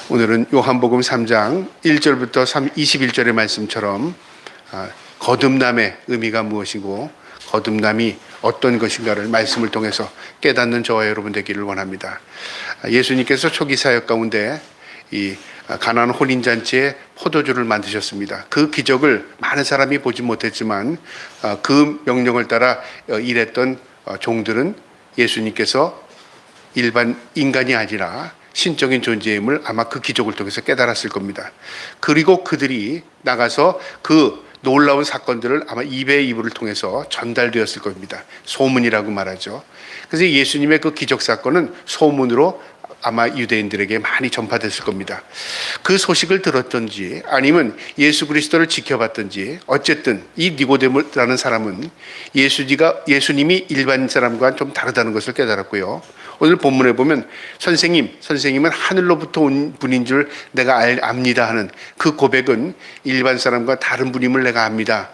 오늘은 요한복음 3장 1절부터 21절의 말씀처럼 거듭남의 의미가 무엇이고 거듭남이 어떤 것인가를 말씀을 통해서 깨닫는 저와 여러분 되기를 원합니다. 예수님께서 초기 사역 가운데 이 가나안 혼인잔치에 포도주를 만드셨습니다. 그 기적을 많은 사람이 보지 못했지만 그 명령을 따라 일했던 종들은 예수님께서 일반 인간이 아니라 신적인 존재임을 아마 그 기적을 통해서 깨달았을 겁니다. 그리고 그들이 나가서 그 놀라운 사건들을 아마 입의 이불을 통해서 전달되었을 겁니다. 소문이라고 말하죠. 그래서 예수님의 그 기적 사건은 소문으로 아마 유대인들에게 많이 전파됐을 겁니다. 그 소식을 들었던지 아니면 예수 그리스도를 지켜봤던지 어쨌든 이 니고데모라는 사람은 예수님이 일반 사람과 좀 다르다는 것을 깨달았고요. 오늘 본문에 보면 선생님은 하늘로부터 온 분인 줄 내가 압니다 하는 그 고백은 일반 사람과 다른 분임을 내가 압니다.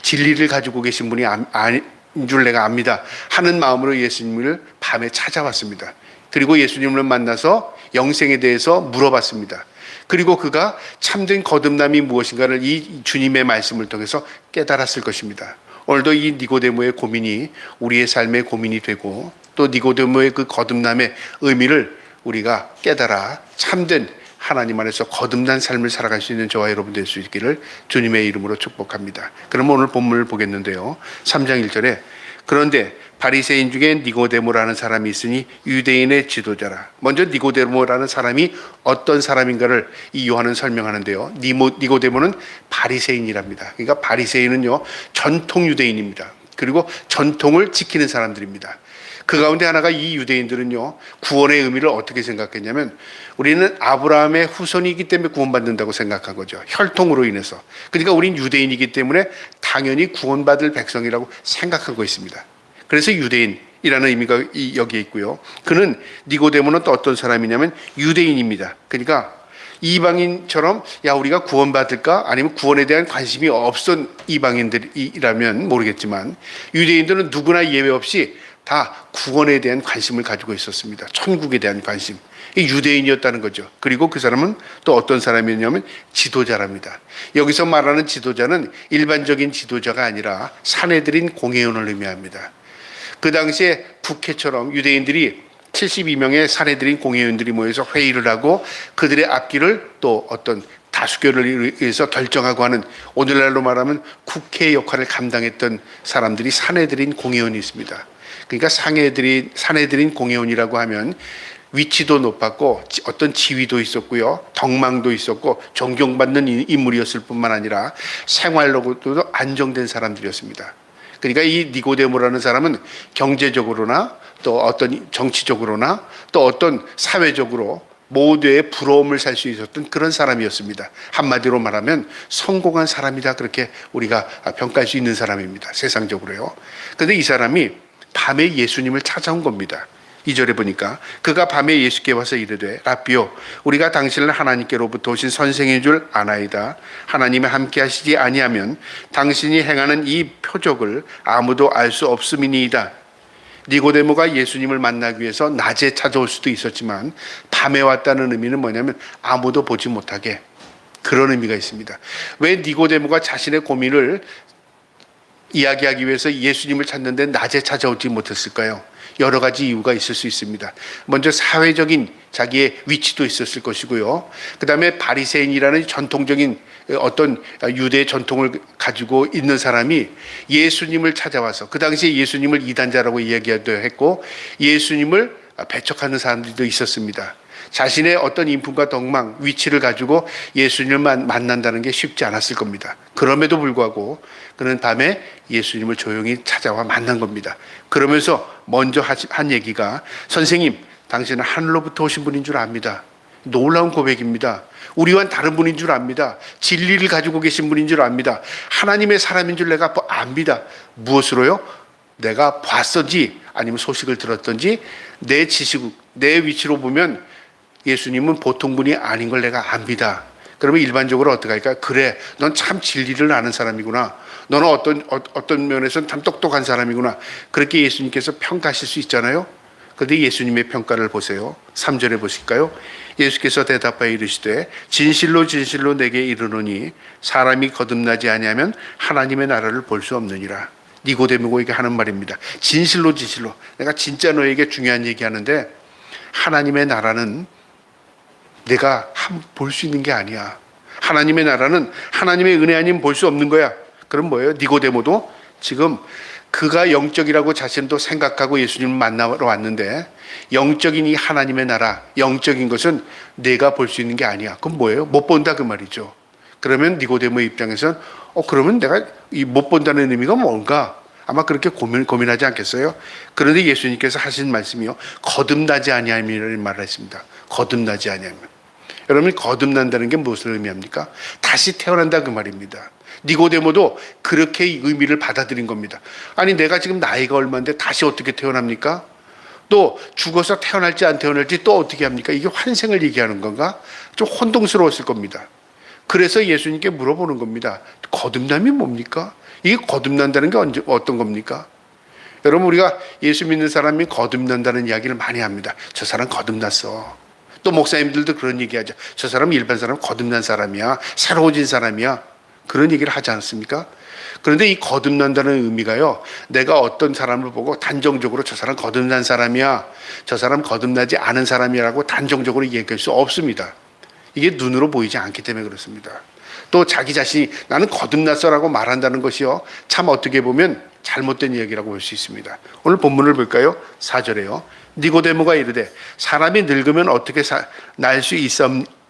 진리를 가지고 계신 분이 아닌 줄 내가 압니다 하는 마음으로 예수님을 밤에 찾아왔습니다. 그리고 예수님을 만나서 영생에 대해서 물어봤습니다. 그리고 그가 참된 거듭남이 무엇인가를 이 주님의 말씀을 통해서 깨달았을 것입니다. 오늘도 이 니고데모의 고민이 우리의 삶의 고민이 되고 또 니고데모의 그 거듭남의 의미를 우리가 깨달아 참된 하나님 안에서 거듭난 삶을 살아갈 수 있는 저와 여러분 될 수 있기를 주님의 이름으로 축복합니다. 그럼 오늘 본문을 보겠는데요. 3장 1절에 그런데 바리새인 중에 니고데모라는 사람이 있으니 유대인의 지도자라. 먼저 니고데모라는 사람이 어떤 사람인가를 이 요한은 설명하는데요. 니고데모는 바리새인이랍니다. 그러니까 바리새인은요 전통 유대인입니다. 그리고 전통을 지키는 사람들입니다. 그 가운데 하나가 이 유대인들은요 구원의 의미를 어떻게 생각했냐면 우리는 아브라함의 후손이기 때문에 구원받는다고 생각한 거죠. 혈통으로 인해서. 그러니까 우린 유대인이기 때문에 당연히 구원받을 백성이라고 생각하고 있습니다. 그래서 유대인이라는 의미가 여기에 있고요. 그는 니고데모는 또 어떤 사람이냐면 유대인입니다. 그러니까 이방인처럼 우리가 구원받을까? 아니면 구원에 대한 관심이 없던 이방인들이라면 모르겠지만 유대인들은 누구나 예외 없이 다 구원에 대한 관심을 가지고 있었습니다. 천국에 대한 관심. 유대인이었다는 거죠. 그리고 그 사람은 또 어떤 사람이었냐면 지도자랍니다. 여기서 말하는 지도자는 일반적인 지도자가 아니라 사내들인 공회원을 의미합니다. 그 당시에 국회처럼 유대인들이 72명의 사내들인 공회원들이 모여서 회의를 하고 그들의 앞길을 또 어떤 다수결을 위해서 결정하고 하는 오늘날로 말하면 국회 역할을 감당했던 사람들이 사내들인 공회원이 있습니다. 그러니까 사내들인 공회원이라고 하면 위치도 높았고 어떤 지위도 있었고요. 덕망도 있었고 존경받는 인물이었을 뿐만 아니라 생활로도 안정된 사람들이었습니다. 그러니까 이 니고데모라는 사람은 경제적으로나 또 어떤 정치적으로나 또 어떤 사회적으로 모두의 부러움을 살 수 있었던 그런 사람이었습니다. 한마디로 말하면 성공한 사람이다 그렇게 우리가 평가할 수 있는 사람입니다. 세상적으로요. 그런데 이 사람이 밤에 예수님을 찾아온 겁니다. 2절에 보니까 그가 밤에 예수께 와서 이르되 라삐요 우리가 당신을 하나님께로부터 오신 선생인 줄 아나이다. 하나님이 함께 하시지 아니하면 당신이 행하는 이 표적을 아무도 알 수 없음이니이다. 니고데모가 예수님을 만나기 위해서 낮에 찾아올 수도 있었지만 밤에 왔다는 의미는 뭐냐면 아무도 보지 못하게 그런 의미가 있습니다. 왜 니고데모가 자신의 고민을 이야기하기 위해서 예수님을 찾는데 낮에 찾아오지 못했을까요? 여러 가지 이유가 있을 수 있습니다. 먼저 사회적인 자기의 위치도 있었을 것이고요. 그 다음에 바리새인이라는 전통적인 어떤 유대 전통을 가지고 있는 사람이 예수님을 찾아와서 그 당시에 예수님을 이단자라고 이야기하기도 했고 예수님을 배척하는 사람들도 있었습니다. 자신의 어떤 인품과 덕망, 위치를 가지고 예수님을 만난다는 게 쉽지 않았을 겁니다. 그럼에도 불구하고 그는 밤에 예수님을 조용히 찾아와 만난 겁니다. 그러면서 먼저 한 얘기가 선생님, 당신은 하늘로부터 오신 분인 줄 압니다. 놀라운 고백입니다. 우리와는 다른 분인 줄 압니다. 진리를 가지고 계신 분인 줄 압니다. 하나님의 사람인 줄 내가 압니다. 무엇으로요? 내가 봤던지 아니면 소식을 들었던지 내 지식, 내 위치로 보면 예수님은 보통 분이 아닌 걸 내가 압니다. 그러면 일반적으로 어떻게 할까요? 그래, 넌 참 진리를 아는 사람이구나. 너는 어떤 면에서는 참 똑똑한 사람이구나. 그렇게 예수님께서 평가하실 수 있잖아요. 그런데 예수님의 평가를 보세요. 3절에 보실까요? 예수께서 대답하여 이르시되 진실로 진실로 내게 이르노니 사람이 거듭나지 아니하면 하나님의 나라를 볼 수 없느니라. 니고데모에게 하는 말입니다. 진실로 진실로 내가 진짜 너에게 중요한 얘기하는데 하나님의 나라는 내가 볼 수 있는 게 아니야. 하나님의 나라는 하나님의 은혜 아니면 볼 수 없는 거야. 그럼 뭐예요? 니고데모도 지금 그가 영적이라고 자신도 생각하고 예수님을 만나러 왔는데 영적인 이 하나님의 나라, 영적인 것은 내가 볼 수 있는 게 아니야. 그럼 뭐예요? 못 본다 그 말이죠. 그러면 니고데모의 입장에서는 그러면 내가 이 못 본다는 의미가 뭔가? 아마 그렇게 고민하지 않겠어요? 그런데 예수님께서 하신 말씀이요. 거듭나지 아니함이라는 말을 했습니다. 거듭나지 아니하면. 여러분 거듭난다는 게 무엇을 의미합니까? 다시 태어난다 그 말입니다. 니고데모도 그렇게 의미를 받아들인 겁니다. 아니 내가 지금 나이가 얼마인데 다시 어떻게 태어납니까? 또 죽어서 태어날지 안 태어날지 또 어떻게 합니까? 이게 환생을 얘기하는 건가? 좀 혼동스러웠을 겁니다. 그래서 예수님께 물어보는 겁니다. 거듭남이 뭡니까? 이게 거듭난다는 게 어떤 겁니까? 여러분 우리가 예수 믿는 사람이 거듭난다는 이야기를 많이 합니다. 저 사람 거듭났어. 또 목사님들도 그런 얘기하죠. 저 사람 일반 사람 거듭난 사람이야. 새로워진 사람이야. 그런 얘기를 하지 않습니까? 그런데 이 거듭난다는 의미가요. 내가 어떤 사람을 보고 단정적으로 저 사람 거듭난 사람이야. 저 사람 거듭나지 않은 사람이라고 단정적으로 얘기할 수 없습니다. 이게 눈으로 보이지 않기 때문에 그렇습니다. 또 자기 자신이 나는 거듭났어라고 말한다는 것이요. 참 어떻게 보면 잘못된 이야기라고 볼 수 있습니다. 오늘 본문을 볼까요? 4절에요. 니고데모가 이르되 사람이 늙으면 어떻게 날 수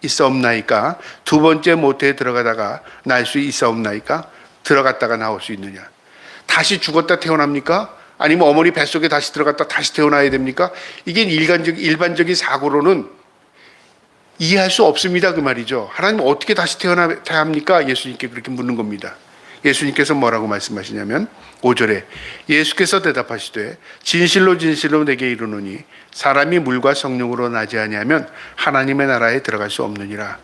있사옵나이까? 두 번째 모태에 들어가다가 날 수 있사옵나이까? 들어갔다가 나올 수 있느냐? 다시 죽었다 태어납니까? 아니면 어머니 뱃속에 다시 들어갔다 다시 태어나야 됩니까? 이게 일반적인 사고로는 이해할 수 없습니다 그 말이죠. 하나님 어떻게 다시 태어나야 합니까? 예수님께 그렇게 묻는 겁니다. 예수님께서 뭐라고 말씀하시냐면 5절에 예수께서 대답하시되 진실로 진실로 내게 이르노니 사람이 물과 성령으로 나지 아니하면 하나님의 나라에 들어갈 수 없느니라.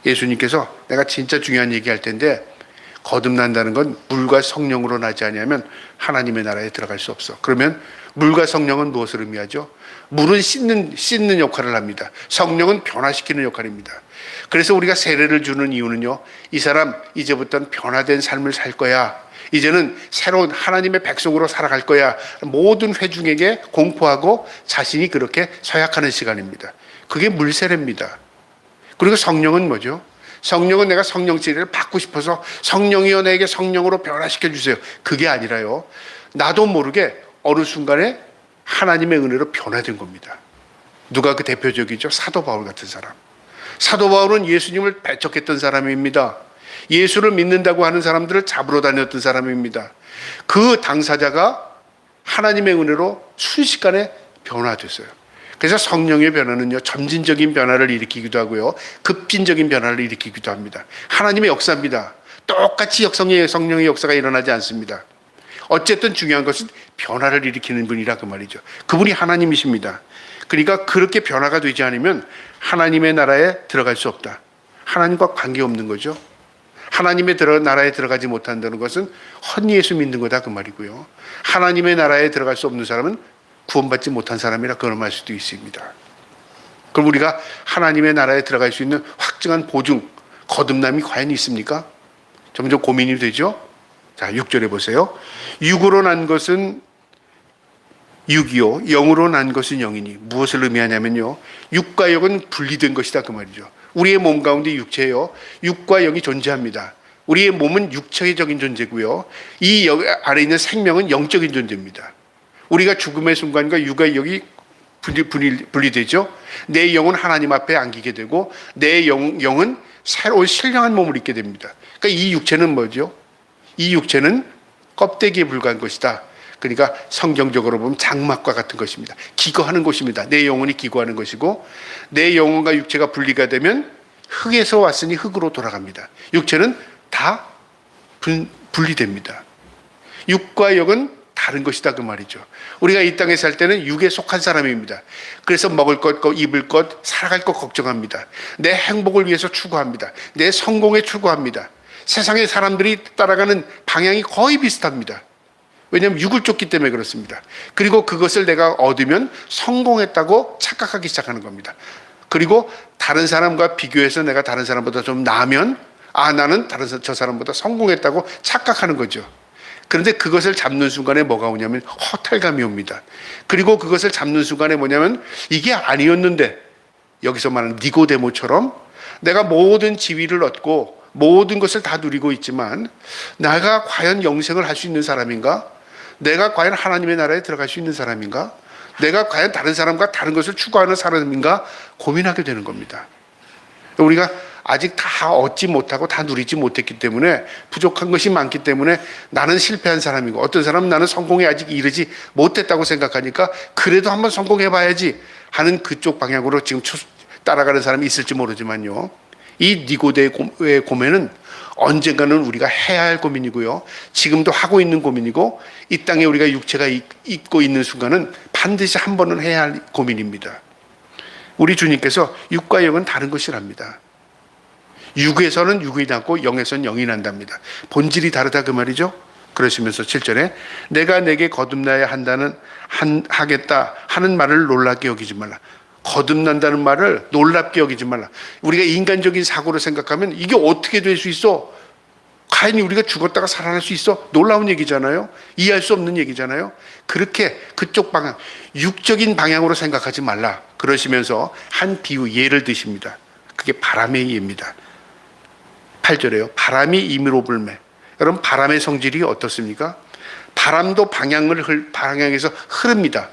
예수님께서 내가 진짜 중요한 얘기할 텐데 거듭난다는 건 물과 성령으로 나지 아니하면 하나님의 나라에 들어갈 수 없어. 그러면 물과 성령은 무엇을 의미하죠? 물은 씻는 역할을 합니다. 성령은 변화시키는 역할입니다. 그래서 우리가 세례를 주는 이유는요. 이 사람 이제부터는 변화된 삶을 살 거야. 이제는 새로운 하나님의 백성으로 살아갈 거야. 모든 회중에게 공포하고 자신이 그렇게 서약하는 시간입니다. 그게 물세례입니다. 그리고 성령은 뭐죠? 성령은 내가 성령 세례를 받고 싶어서 성령이여 내게 성령으로 변화시켜 주세요. 그게 아니라요. 나도 모르게 어느 순간에 하나님의 은혜로 변화된 겁니다. 누가 그 대표적이죠? 사도 바울 같은 사람. 사도 바울은 예수님을 배척했던 사람입니다. 예수를 믿는다고 하는 사람들을 잡으러 다녔던 사람입니다. 그 당사자가 하나님의 은혜로 순식간에 변화됐어요. 그래서 성령의 변화는요, 점진적인 변화를 일으키기도 하고요, 급진적인 변화를 일으키기도 합니다. 하나님의 역사입니다. 똑같이 성령의 역사가 일어나지 않습니다. 어쨌든 중요한 것은 변화를 일으키는 분이라 그 말이죠. 그분이 하나님이십니다. 그러니까 그렇게 변화가 되지 않으면 하나님의 나라에 들어갈 수 없다. 하나님과 관계없는 거죠. 하나님의 나라에 들어가지 못한다는 것은 헛예수 믿는 거다 그 말이고요. 하나님의 나라에 들어갈 수 없는 사람은 구원받지 못한 사람이라 그런 말 수도 있습니다. 그럼 우리가 하나님의 나라에 들어갈 수 있는 확증한 보증, 거듭남이 과연 있습니까? 점점 고민이 되죠. 자, 6절에 보세요. 육으로 난 것은 육이요, 영으로 난 것은 영이니. 무엇을 의미하냐면요, 육과 영은 분리된 것이다 그 말이죠. 우리의 몸 가운데 육체요, 육과 영이 존재합니다. 우리의 몸은 육체적인 존재고요, 이 아래 있는 생명은 영적인 존재입니다. 우리가 죽음의 순간과 육과 영이 분리되죠. 내 영은 하나님 앞에 안기게 되고 내 영은 새로운 신령한 몸을 입게 됩니다. 그러니까 이 육체는 뭐죠? 이 육체는 껍데기에 불과한 것이다. 그러니까 성경적으로 보면 장막과 같은 것입니다. 기거하는 것입니다. 내 영혼이 기거하는 것이고, 내 영혼과 육체가 분리가 되면 흙에서 왔으니 흙으로 돌아갑니다. 육체는 다 분리됩니다. 육과 영은 다른 것이다 그 말이죠. 우리가 이 땅에 살 때는 육에 속한 사람입니다. 그래서 먹을 것, 입을 것, 살아갈 것 걱정합니다. 내 행복을 위해서 추구합니다. 내 성공에 추구합니다. 세상의 사람들이 따라가는 방향이 거의 비슷합니다. 왜냐하면 육을 쫓기 때문에 그렇습니다. 그리고 그것을 내가 얻으면 성공했다고 착각하기 시작하는 겁니다. 그리고 다른 사람과 비교해서 내가 다른 사람보다 좀 나으면 나는 저 사람보다 성공했다고 착각하는 거죠. 그런데 그것을 잡는 순간에 뭐가 오냐면 허탈감이 옵니다. 그리고 그것을 잡는 순간에 뭐냐면 이게 아니었는데, 여기서 말하는 니고데모처럼 내가 모든 지위를 얻고 모든 것을 다 누리고 있지만 내가 과연 영생을 할 수 있는 사람인가? 내가 과연 하나님의 나라에 들어갈 수 있는 사람인가? 내가 과연 다른 사람과 다른 것을 추구하는 사람인가? 고민하게 되는 겁니다. 우리가 아직 다 얻지 못하고 다 누리지 못했기 때문에, 부족한 것이 많기 때문에 나는 실패한 사람이고, 어떤 사람은 나는 성공에 아직 이르지 못했다고 생각하니까 그래도 한번 성공해 봐야지 하는 그쪽 방향으로 지금 따라가는 사람이 있을지 모르지만요, 이 니고데의 고민은 언젠가는 우리가 해야 할 고민이고요, 지금도 하고 있는 고민이고, 이 땅에 우리가 육체가 있고 있는 순간은 반드시 한 번은 해야 할 고민입니다. 우리 주님께서 육과 영은 다른 것이랍니다. 육에서는 육이 낳고 영에서는 영이 난답니다. 본질이 다르다 그 말이죠. 그러시면서 7절에 내가 내게 거듭나야 하겠다 하는 말을 놀랍게 여기지 말라. 거듭난다는 말을 놀랍게 여기지 말라. 우리가 인간적인 사고로 생각하면 이게 어떻게 될 수 있어? 과연 우리가 죽었다가 살아날 수 있어? 놀라운 얘기잖아요. 이해할 수 없는 얘기잖아요. 그렇게 그쪽 방향, 육적인 방향으로 생각하지 말라. 그러시면서 한 비유, 예를 드십니다. 그게 바람의 예입니다. 8절에요. 바람이 임의로 불매. 여러분, 바람의 성질이 어떻습니까? 바람도 방향에서 흐릅니다.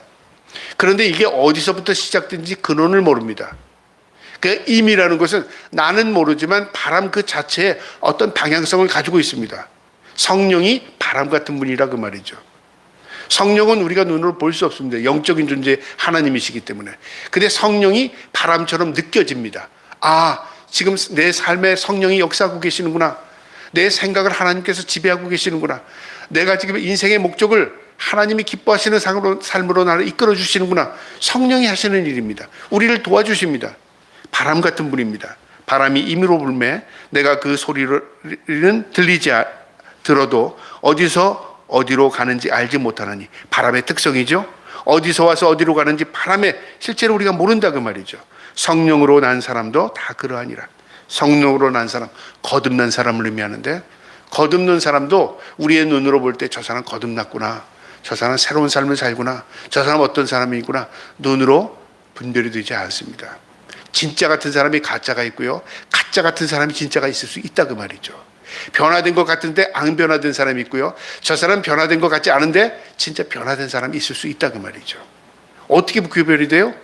그런데 이게 어디서부터 시작된지 근원을 모릅니다. 그 임이라는 것은 나는 모르지만 바람 그 자체에 어떤 방향성을 가지고 있습니다. 성령이 바람 같은 분이라 그 말이죠. 성령은 우리가 눈으로 볼 수 없습니다. 영적인 존재 하나님이시기 때문에. 근데 성령이 바람처럼 느껴집니다. 지금 내 삶에 성령이 역사하고 계시는구나. 내 생각을 하나님께서 지배하고 계시는구나. 내가 지금 인생의 목적을 하나님이 기뻐하시는 삶으로 나를 이끌어 주시는구나. 성령이 하시는 일입니다. 우리를 도와주십니다. 바람 같은 분입니다. 바람이 임의로 불매 내가 그 소리는 들어도 어디서 어디로 가는지 알지 못하느니. 바람의 특성이죠. 어디서 와서 어디로 가는지 바람에 실제로 우리가 모른다 그 말이죠. 성령으로 난 사람도 다 그러하니라. 성령으로 난 사람, 거듭난 사람을 의미하는데, 거듭난 사람도 우리의 눈으로 볼 때 저 사람 거듭났구나, 저 사람 새로운 삶을 살구나, 저 사람 어떤 사람이구나, 눈으로 분별이 되지 않습니다. 진짜 같은 사람이 가짜가 있고요, 가짜 같은 사람이 진짜가 있을 수 있다 그 말이죠. 변화된 것 같은데 안 변화된 사람이 있고요, 저 사람 변화된 것 같지 않은데 진짜 변화된 사람이 있을 수 있다 그 말이죠. 어떻게 구별이 돼요?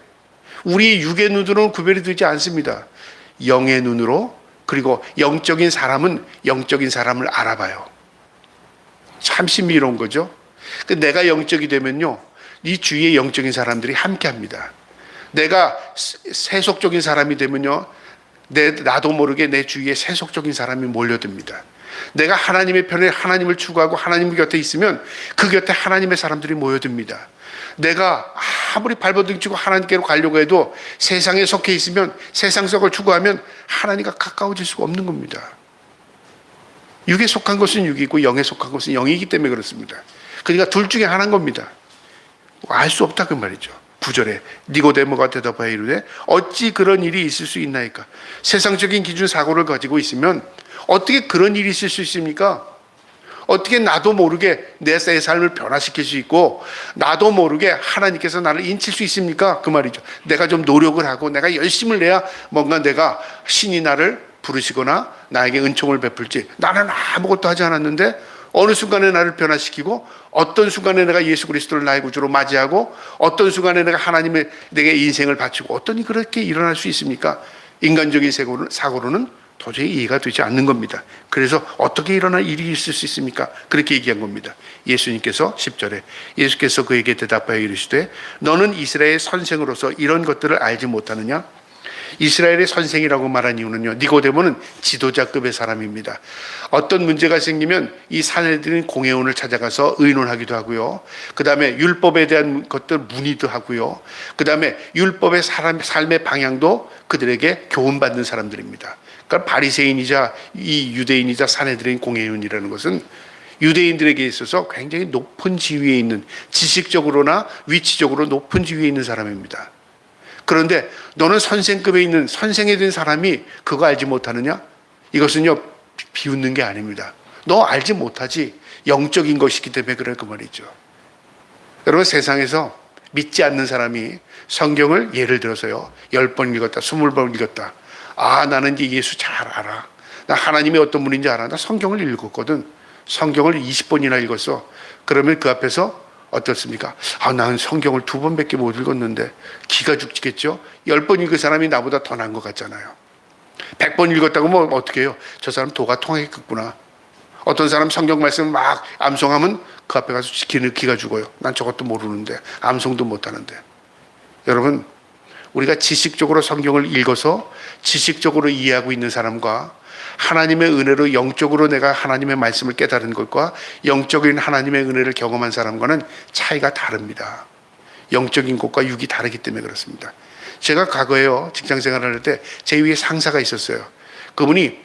우리 육의 눈으로는 구별이 되지 않습니다. 영의 눈으로, 그리고 영적인 사람은 영적인 사람을 알아봐요. 참 신비로운 거죠. 내가 영적이 되면요, 이 주위에 영적인 사람들이 함께합니다. 내가 세속적인 사람이 되면요, 나도 모르게 내 주위에 세속적인 사람이 몰려듭니다. 내가 하나님의 편에 하나님을 추구하고 하나님 곁에 있으면 그 곁에 하나님의 사람들이 모여듭니다. 내가 아무리 발버둥 치고 하나님께로 가려고 해도 세상에 속해 있으면, 세상속을 추구하면 하나님과 가까워질 수가 없는 겁니다. 육에 속한 것은 육이고 영에 속한 것은 영이기 때문에 그렇습니다. 그러니까 둘 중에 하나인 겁니다. 알 수 없다 그 말이죠. 9절에 니고데모가 대답하여 이르되 어찌 그런 일이 있을 수 있나이까. 세상적인 기준 사고를 가지고 있으면 어떻게 그런 일이 있을 수 있습니까? 어떻게 나도 모르게 내 삶을 변화시킬 수 있고 나도 모르게 하나님께서 나를 인칠 수 있습니까? 그 말이죠. 내가 좀 노력을 하고 내가 열심을 내야 뭔가 내가 신이 나를 부르시거나 나에게 은총을 베풀지, 나는 아무것도 하지 않았는데 어느 순간에 나를 변화시키고, 어떤 순간에 내가 예수 그리스도를 나의 구주로 맞이하고, 어떤 순간에 내가 하나님의 내게 인생을 바치고, 어떤 일이 그렇게 일어날 수 있습니까? 인간적인 사고로는 도저히 이해가 되지 않는 겁니다. 그래서 어떻게 일어날 일이 있을 수 있습니까? 그렇게 얘기한 겁니다. 예수님께서 10절에 예수께서 그에게 대답하여 이르시되 너는 이스라엘의 선생으로서 이런 것들을 알지 못하느냐? 이스라엘의 선생이라고 말한 이유는요, 니고데모는 지도자급의 사람입니다. 어떤 문제가 생기면 이 사내들은 공회원을 찾아가서 의논하기도 하고요, 그 다음에 율법에 대한 것들 문의도 하고요, 그 다음에 율법의 삶의 방향도 그들에게 교훈받는 사람들입니다. 그러니까 바리새인이자 이 유대인이자 사내들인 공회원이라는 것은 유대인들에게 있어서 굉장히 높은 지위에 있는, 지식적으로나 위치적으로 높은 지위에 있는 사람입니다. 그런데 너는 선생급에 있는, 선생이 된 사람이 그거 알지 못하느냐? 이것은요, 비웃는 게 아닙니다. 너 알지 못하지. 영적인 것이기 때문에 그럴 그 말이죠. 여러분, 세상에서 믿지 않는 사람이 성경을 예를 들어서요, 10번 읽었다, 20번 읽었다. 아, 나는 이제 예수 잘 알아. 나 하나님이 어떤 분인지 알아. 나 성경을 읽었거든. 성경을 20번이나 읽었어. 그러면 그 앞에서 어떻습니까? 아, 나는 성경을 2번밖에 못 읽었는데 기가 죽겠죠? 10번 읽은 사람이 나보다 더 나은 것 같잖아요. 100번 읽었다고 뭐 어떻게 해요? 저 사람 도가 통했겠구나. 어떤 사람 성경 말씀을 막 암송하면 그 앞에 가서 기가 죽어요. 난 저것도 모르는데, 암송도 못하는데. 여러분, 우리가 지식적으로 성경을 읽어서 지식적으로 이해하고 있는 사람과 하나님의 은혜로 영적으로 내가 하나님의 말씀을 깨달은 것과 영적인 하나님의 은혜를 경험한 사람과는 차이가 다릅니다. 영적인 것과 육이 다르기 때문에 그렇습니다. 제가 과거에요, 직장 생활을 할 때 제 위에 상사가 있었어요. 그분이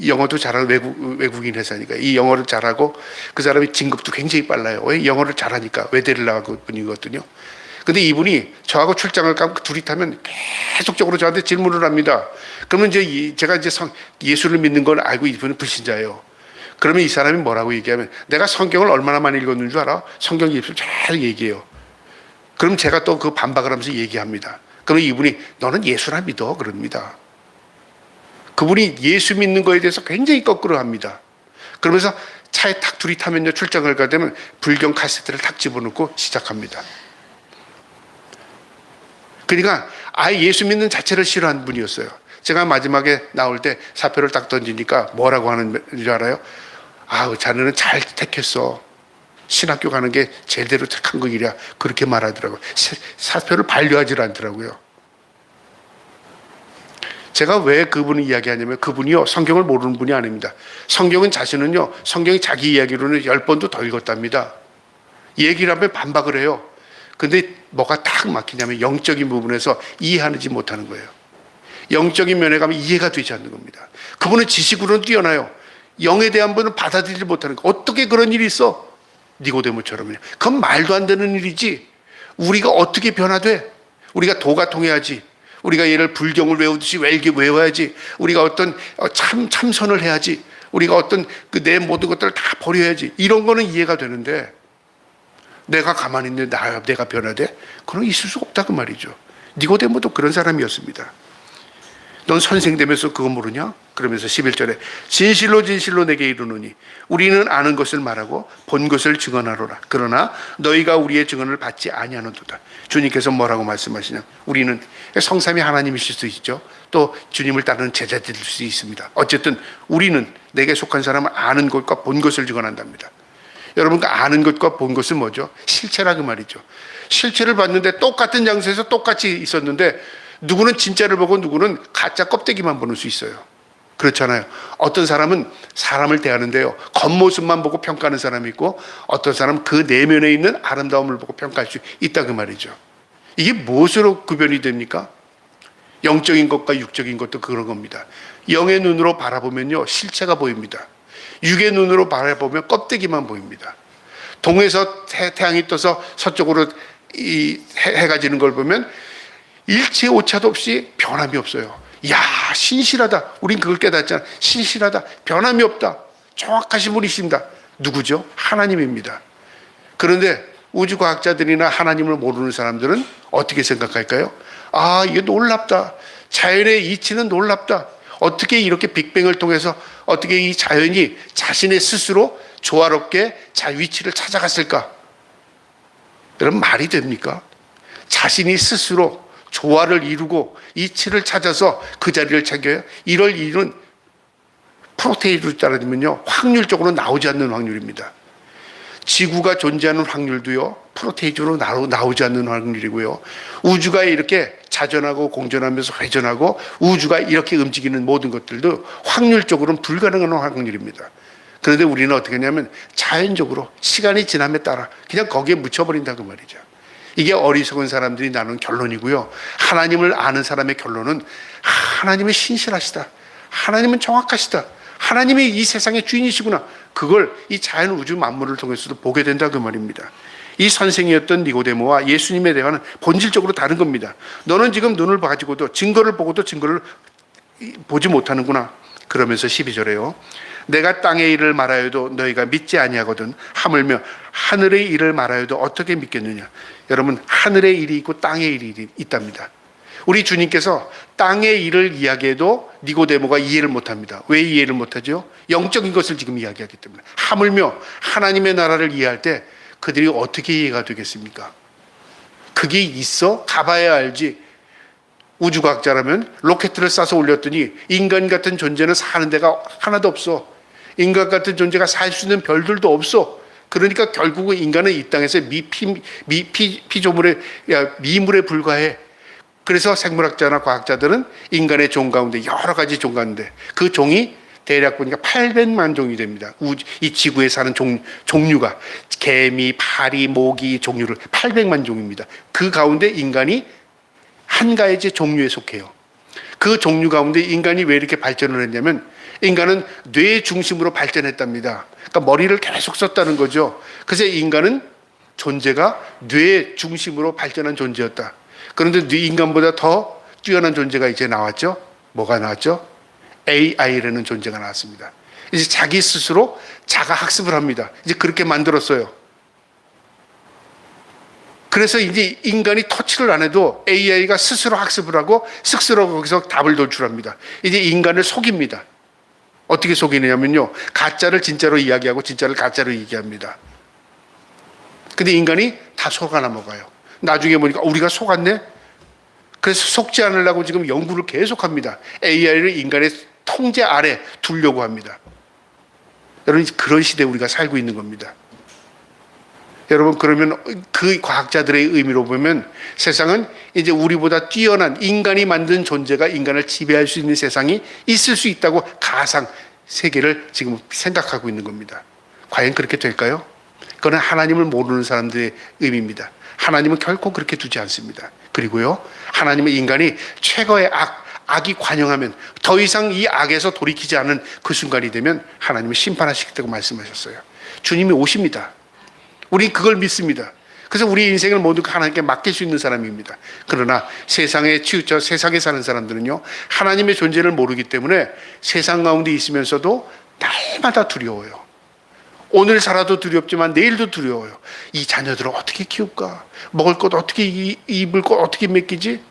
영어도 잘하는 외국인 회사니까 이 영어를 잘하고, 그 사람이 진급도 굉장히 빨라요. 왜? 영어를 잘하니까. 외대를 나간 분이거든요. 근데 이분이 저하고 출장을 가면 둘이 타면 계속적으로 저한테 질문을 합니다. 그러면 이제 제가 이제 예수를 믿는 걸 알고, 이분은 불신자예요. 그러면 이 사람이 뭐라고 얘기하면, 내가 성경을 얼마나 많이 읽었는 줄 알아? 성경 입술 잘 얘기해요. 그럼 제가 또 그 반박을 하면서 얘기합니다. 그러면 이분이 너는 예수나 믿어 그럽니다. 그분이 예수 믿는 거에 대해서 굉장히 거꾸로 합니다. 그러면서 차에 탁 둘이 타면요, 출장을 가게 되면 불경 카세트를 탁 집어넣고 시작합니다. 그러니까 아예 예수 믿는 자체를 싫어하는 분이었어요. 제가 마지막에 나올 때 사표를 딱 던지니까 뭐라고 하는 줄 알아요? 아, 자네는 잘 택했어. 신학교 가는 게 제대로 택한 거 일이야. 그렇게 말하더라고요. 사표를 반려하지 않더라고요. 제가 왜 그분을 이야기하냐면, 그분이요, 성경을 모르는 분이 아닙니다. 성경은 자신은요, 성경이 자기 이야기로는 10번도 더 읽었답니다. 얘기를 하면 반박을 해요. 근데 뭐가 딱 막히냐면 영적인 부분에서 이해하지 못하는 거예요. 영적인 면에 가면 이해가 되지 않는 겁니다. 그분은 지식으로는 뛰어나요. 영에 대한 분은 받아들이지 못하는 거. 어떻게 그런 일이 있어? 니고데모처럼요. 그건 말도 안 되는 일이지. 우리가 어떻게 변화돼? 우리가 도가 통해야지. 우리가 얘를 불경을 외우듯이 외워야지. 우리가 어떤 참선을 해야지. 우리가 어떤 내 모든 것들을 다 버려야지. 이런 거는 이해가 되는데, 내가 가만히 있는데 내가 변화돼? 그건 있을 수 없다 그 말이죠. 니고데모도 그런 사람이었습니다. 넌 선생 되면서 그거 모르냐? 그러면서 11절에 진실로 진실로 내게 이르노니 우리는 아는 것을 말하고 본 것을 증언하노라. 그러나 너희가 우리의 증언을 받지 아니하는도다. 주님께서 뭐라고 말씀하시냐? 우리는 성삼위 하나님이실 수 있죠. 또 주님을 따르는 제자들일 수 있습니다. 어쨌든 우리는 내게 속한 사람은 아는 것과 본 것을 증언한답니다. 여러분, 그 아는 것과 본 것은 뭐죠? 실체라 그 말이죠. 실체를 봤는데 똑같은 장소에서 똑같이 있었는데 누구는 진짜를 보고 누구는 가짜 껍데기만 보는 수 있어요. 그렇잖아요. 어떤 사람은 사람을 대하는데요, 겉모습만 보고 평가하는 사람이 있고, 어떤 사람은 그 내면에 있는 아름다움을 보고 평가할 수 있다 그 말이죠. 이게 무엇으로 구별이 됩니까? 영적인 것과 육적인 것도 그런 겁니다. 영의 눈으로 바라보면요, 실체가 보입니다. 육의 눈으로 바라보면 껍데기만 보입니다. 동에서 태양이 떠서 서쪽으로 해가 지는 걸 보면 일체 오차도 없이 변함이 없어요. 야, 신실하다. 우린 그걸 깨닫잖아. 신실하다. 변함이 없다. 정확하신 분이십니다. 누구죠? 하나님입니다. 그런데 우주과학자들이나 하나님을 모르는 사람들은 어떻게 생각할까요? 아, 이게 놀랍다. 자연의 이치는 놀랍다. 어떻게 이렇게 빅뱅을 통해서 어떻게 이 자연이 자신의 스스로 조화롭게 위치를 찾아갔을까? 여러분, 말이 됩니까? 자신이 스스로 조화를 이루고 이치를 찾아서 그 자리를 챙겨요. 이럴 일은 프로테인으로 따라주면요, 확률적으로 나오지 않는 확률입니다. 지구가 존재하는 확률도요, 프로테인으로 나오지 않는 확률이고요. 우주가 이렇게 자전하고 공전하면서 회전하고 우주가 이렇게 움직이는 모든 것들도 확률적으로는 불가능한 확률입니다. 그런데 우리는 어떻게 하냐면 자연적으로 시간이 지남에 따라 그냥 거기에 묻혀버린다고 말이죠. 이게 어리석은 사람들이 나눈 결론이고요. 하나님을 아는 사람의 결론은 하나님은 신실하시다. 하나님은 정확하시다. 하나님이 이 세상의 주인이시구나. 그걸 이 자연 우주 만물을 통해서도 보게 된다 그 말입니다. 이 선생이었던 니고데모와 예수님의 대화는 본질적으로 다른 겁니다. 너는 지금 눈을 가지고도 증거를 보고도 증거를 보지 못하는구나. 그러면서 12절에요. 내가 땅의 일을 말하여도 너희가 믿지 아니하거든. 하물며 하늘의 일을 말하여도 어떻게 믿겠느냐. 여러분, 하늘의 일이 있고 땅의 일이 있답니다. 우리 주님께서 땅의 일을 이야기해도 니고데모가 이해를 못합니다. 왜 이해를 못하죠? 영적인 것을 지금 이야기하기 때문에. 하물며 하나님의 나라를 이해할 때 그들이 어떻게 이해가 되겠습니까? 그게 있어? 가봐야 알지. 우주과학자라면 로켓을 쏴서 올렸더니 인간 같은 존재는 사는 데가 하나도 없어. 인간 같은 존재가 살 수 있는 별들도 없어. 그러니까 결국은 인간은 이 땅에서 미물에 불과해. 그래서 생물학자나 과학자들은 인간의 종 가운데 여러 가지 종 가운데 그 종이 대략 보니까 800만 종이 됩니다. 이 지구에 사는 종류가 개미, 파리, 모기 종류를 800만 종입니다. 그 가운데 인간이 한 가지 종류에 속해요. 그 종류 가운데 인간이 왜 이렇게 발전을 했냐면 인간은 뇌 중심으로 발전했답니다. 그러니까 머리를 계속 썼다는 거죠. 그래서 인간은 존재가 뇌 중심으로 발전한 존재였다. 그런데 인간보다 더 뛰어난 존재가 이제 나왔죠. 뭐가 나왔죠? AI라는 존재가 나왔습니다. 이제 자기 스스로 자가 학습을 합니다. 이제 그렇게 만들었어요. 그래서 이제 인간이 터치를 안 해도 AI가 스스로 학습을 하고 스스로 거기서 답을 도출합니다. 이제 인간을 속입니다. 어떻게 속이느냐면요. 가짜를 진짜로 이야기하고 진짜를 가짜로 얘기합니다. 근데 인간이 다 속아 넘어가요. 나중에 보니까 우리가 속았네? 그래서 속지 않으려고 지금 연구를 계속합니다. AI를 인간의 통제 아래 두려고 합니다. 여러분, 그런 시대에 우리가 살고 있는 겁니다. 여러분, 그러면 그 과학자들의 의미로 보면 세상은 이제 우리보다 뛰어난 인간이 만든 존재가 인간을 지배할 수 있는 세상이 있을 수 있다고 가상 세계를 지금 생각하고 있는 겁니다. 과연 그렇게 될까요? 그건 하나님을 모르는 사람들의 의미입니다. 하나님은 결코 그렇게 두지 않습니다. 그리고요, 하나님의 인간이 최고의 악이 관영하면 더 이상 이 악에서 돌이키지 않은 그 순간이 되면 하나님은 심판하시겠다고 말씀하셨어요. 주님이 오십니다. 우리 그걸 믿습니다. 그래서 우리 인생을 모두 하나님께 맡길 수 있는 사람입니다. 그러나 세상에 치우쳐 세상에 사는 사람들은요, 하나님의 존재를 모르기 때문에 세상 가운데 있으면서도 날마다 두려워요. 오늘 살아도 두렵지만 내일도 두려워요. 이 자녀들을 어떻게 키울까? 먹을 것 어떻게, 입을 것 어떻게 맡기지?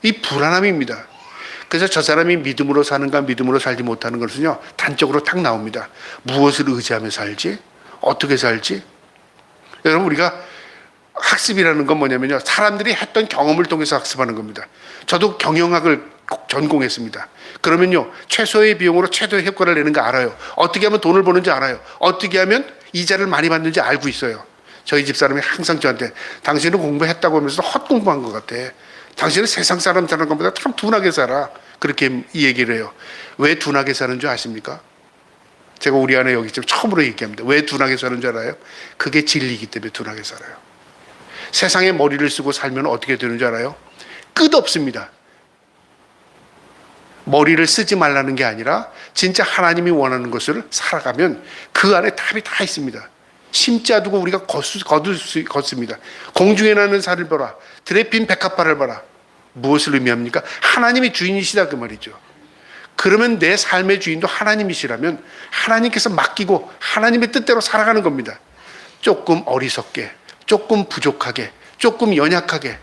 이 불안함입니다. 그래서 저 사람이 믿음으로 사는가 믿음으로 살지 못하는 것은요, 단적으로 딱 나옵니다. 무엇을 의지하며 살지? 어떻게 살지? 여러분, 우리가 학습이라는 건 뭐냐면요, 사람들이 했던 경험을 통해서 학습하는 겁니다. 저도 경영학을 전공했습니다. 그러면요, 최소의 비용으로 최대의 효과를 내는 거 알아요. 어떻게 하면 돈을 버는지 알아요. 어떻게 하면 이자를 많이 받는지 알고 있어요. 저희 집사람이 항상 저한테 당신은 공부했다고 하면서 헛공부한 것 같아. 당신은 세상 사람 사는 것보다 참 둔하게 살아. 그렇게 이 얘기를 해요. 왜 둔하게 사는 줄 아십니까? 제가 우리 아내 여기 지금 처음으로 얘기합니다. 왜 둔하게 사는 줄 알아요? 그게 진리이기 때문에 둔하게 살아요. 세상에 머리를 쓰고 살면 어떻게 되는 줄 알아요? 끝없습니다. 머리를 쓰지 말라는 게 아니라 진짜 하나님이 원하는 것을 살아가면 그 안에 답이 다 있습니다. 심자 두고 우리가 걷습니다. 공중에 나는 살을 봐라. 들에 핀 백합화를 봐라. 무엇을 의미합니까? 하나님이 주인이시다 그 말이죠. 그러면 내 삶의 주인도 하나님이시라면 하나님께서 맡기고 하나님의 뜻대로 살아가는 겁니다. 조금 어리석게, 조금 부족하게, 조금 연약하게.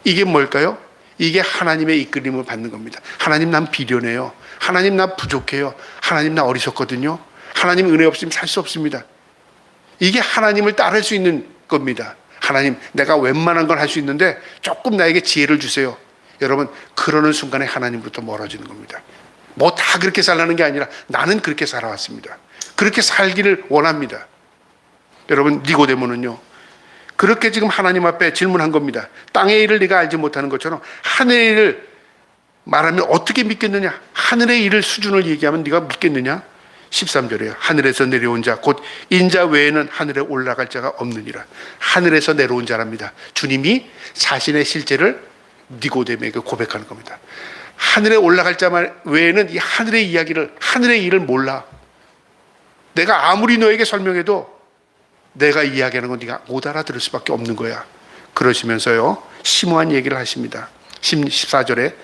이게 뭘까요? 이게 하나님의 이끌림을 받는 겁니다. 하나님, 난 비련해요. 하나님, 나 부족해요. 하나님, 나 어리석거든요. 하나님 은혜 없으면 살 수 없습니다. 이게 하나님을 따를 수 있는 겁니다. 하나님, 내가 웬만한 걸 할 수 있는데 조금 나에게 지혜를 주세요. 여러분, 그러는 순간에 하나님부터 멀어지는 겁니다. 뭐 다 그렇게 살라는 게 아니라 나는 그렇게 살아왔습니다. 그렇게 살기를 원합니다. 여러분, 니고데모는요, 그렇게 지금 하나님 앞에 질문한 겁니다. 땅의 일을 네가 알지 못하는 것처럼 하늘의 일을 말하면 어떻게 믿겠느냐? 하늘의 일을 수준을 얘기하면 네가 믿겠느냐? 13절에요. 하늘에서 내려온 자, 곧 인자 외에는 하늘에 올라갈 자가 없느니라. 하늘에서 내려온 자랍니다. 주님이 자신의 실제를 니고데모에게 고백하는 겁니다. 하늘에 올라갈 자 외에는 이 하늘의 이야기를, 하늘의 일을 몰라. 내가 아무리 너에게 설명해도 내가 이야기하는 건 네가 못 알아들을 수밖에 없는 거야. 그러시면서요, 심오한 얘기를 하십니다. 14절에